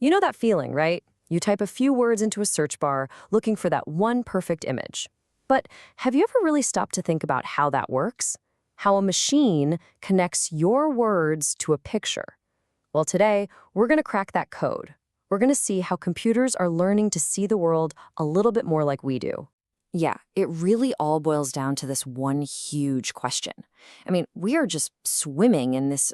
You know that feeling, right? You type a few words into a search bar looking for that one perfect image. But have you ever really stopped to think about how that works? How a machine connects your words to a picture? Well, today, we're going to crack that code. We're going to see how computers are learning to see the world a little bit more like we do. Yeah, it really all boils down to this one huge question. I mean, we are just swimming in this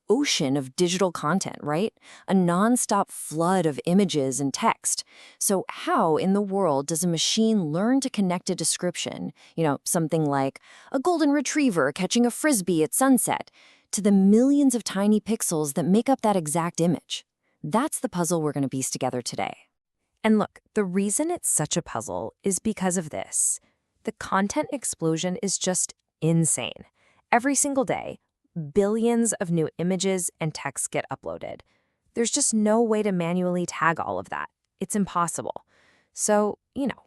ocean of digital content, right? A nonstop flood of images and text. So how in the world does a machine learn to connect a description, something like a golden retriever catching a frisbee at sunset, to the millions of tiny pixels that make up that exact image? That's the puzzle we're going to piece together today. And look, the reason it's such a puzzle is because of this. The content explosion is just insane. Every single day, billions of new images and texts get uploaded. There's just no way to manually tag all of that. It's impossible. So,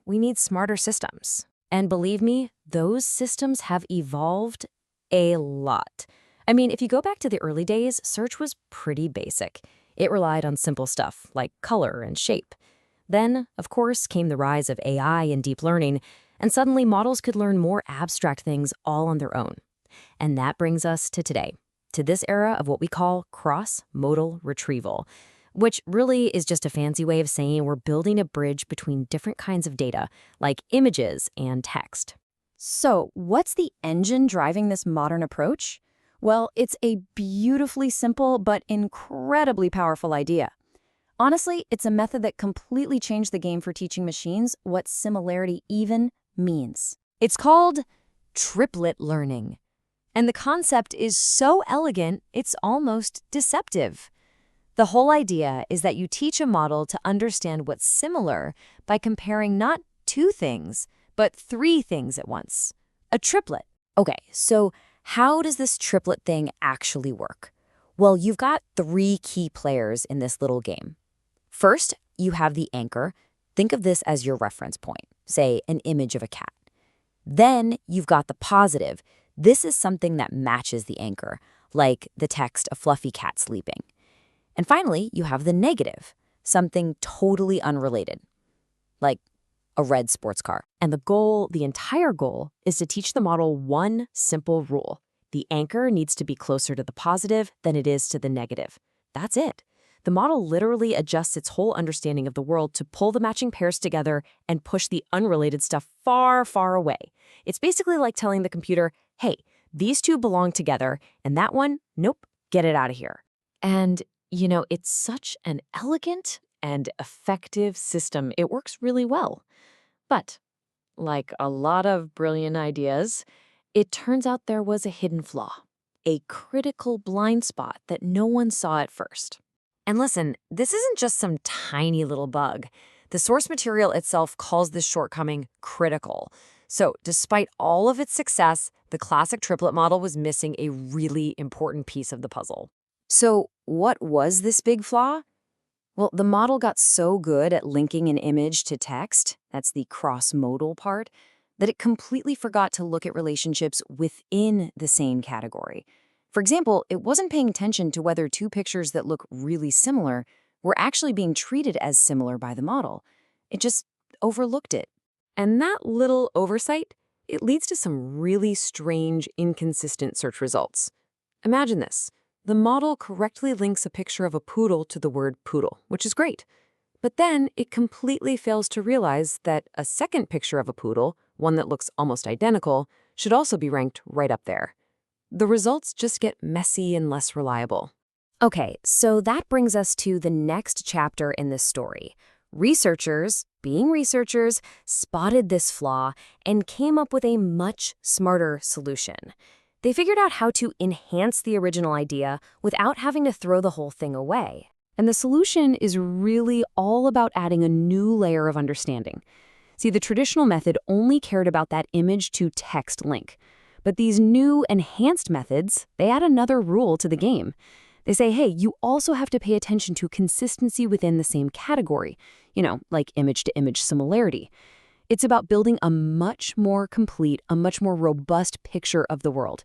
we need smarter systems. And believe me, those systems have evolved a lot. I mean, if you go back to the early days, search was pretty basic. It relied on simple stuff like color and shape. Then, of course, came the rise of AI and deep learning, and suddenly models could learn more abstract things all on their own. And that brings us to today, to this era of what we call cross-modal retrieval, which really is just a fancy way of saying we're building a bridge between different kinds of data, like images and text. So, what's the engine driving this modern approach? Well, it's a beautifully simple but incredibly powerful idea. Honestly, it's a method that completely changed the game for teaching machines what similarity even means. It's called triplet learning. And the concept is so elegant, it's almost deceptive. The whole idea is that you teach a model to understand what's similar by comparing not two things, but three things at once. A triplet. Okay, so how does this triplet thing actually work? Well, you've got three key players in this little game. First, you have the anchor. Think of this as your reference point, say an image of a cat. Then you've got the positive. This is something that matches the anchor, like the text, a fluffy cat sleeping. And finally, you have the negative, something totally unrelated, like a red sports car. And the entire goal, is to teach the model one simple rule. The anchor needs to be closer to the positive than it is to the negative. That's it. The model literally adjusts its whole understanding of the world to pull the matching pairs together and push the unrelated stuff far, far away. It's basically like telling the computer, hey, these two belong together, and that one, nope, get it out of here. And, it's such an elegant and effective system. It works really well. But, like a lot of brilliant ideas, it turns out there was a hidden flaw, a critical blind spot that no one saw at first. And listen, this isn't just some tiny little bug. The source material itself calls this shortcoming critical. So despite all of its success, the classic triplet model was missing a really important piece of the puzzle. So what was this big flaw? Well, the model got so good at linking an image to text, that's the cross-modal part, that it completely forgot to look at relationships within the same category. For example, it wasn't paying attention to whether two pictures that look really similar were actually being treated as similar by the model. It just overlooked it. And that little oversight, it leads to some really strange, inconsistent search results. Imagine this. The model correctly links a picture of a poodle to the word poodle, which is great. But then it completely fails to realize that a second picture of a poodle, one that looks almost identical, should also be ranked right up there. The results just get messy and less reliable. Okay, so that brings us to the next chapter in this story. Researchers, being researchers, spotted this flaw and came up with a much smarter solution. They figured out how to enhance the original idea without having to throw the whole thing away. And the solution is really all about adding a new layer of understanding. See, the traditional method only cared about that image-to-text link. But these new enhanced methods, they add another rule to the game. They say, hey, you also have to pay attention to consistency within the same category, like image-to-image similarity. It's about building a much more complete, a much more robust picture of the world.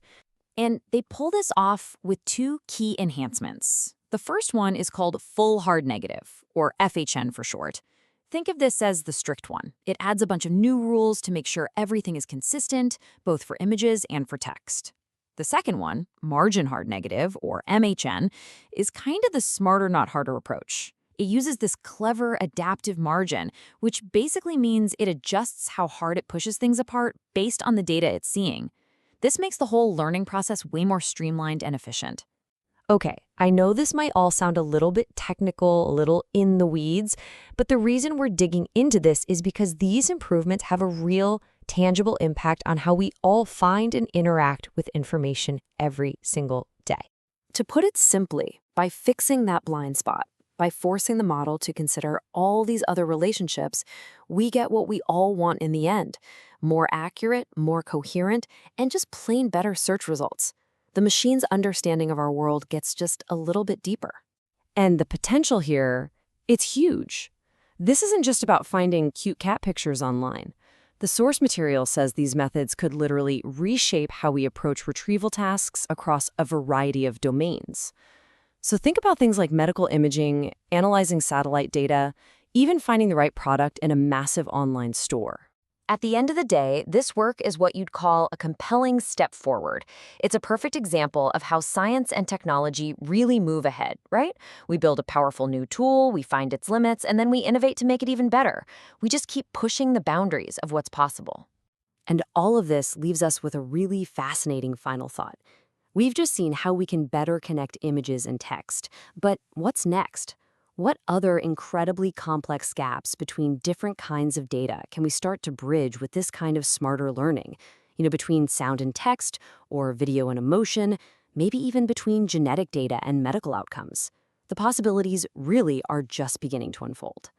And they pull this off with two key enhancements. The first one is called full hard negative, or FHN for short. Think of this as the strict one. It adds a bunch of new rules to make sure everything is consistent, both for images and for text. The second one, margin hard negative, or MHN, is kind of the smarter, not harder approach. It uses this clever adaptive margin, which basically means it adjusts how hard it pushes things apart based on the data it's seeing. This makes the whole learning process way more streamlined and efficient. Okay, I know this might all sound a little bit technical, a little in the weeds, but the reason we're digging into this is because these improvements have a real, tangible impact on how we all find and interact with information every single day. To put it simply, by fixing that blind spot, by forcing the model to consider all these other relationships, we get what we all want in the end: more accurate, more coherent, and just plain better search results. The machine's understanding of our world gets just a little bit deeper. And the potential here, it's huge. This isn't just about finding cute cat pictures online. The source material says these methods could literally reshape how we approach retrieval tasks across a variety of domains. So think about things like medical imaging, analyzing satellite data, even finding the right product in a massive online store. At the end of the day, this work is what you'd call a compelling step forward. It's a perfect example of how science and technology really move ahead, right? We build a powerful new tool, we find its limits, and then we innovate to make it even better. We just keep pushing the boundaries of what's possible. And all of this leaves us with a really fascinating final thought. We've just seen how we can better connect images and text, but what's next? What other incredibly complex gaps between different kinds of data can we start to bridge with this kind of smarter learning? Between sound and text, or video and emotion, maybe even between genetic data and medical outcomes. The possibilities really are just beginning to unfold.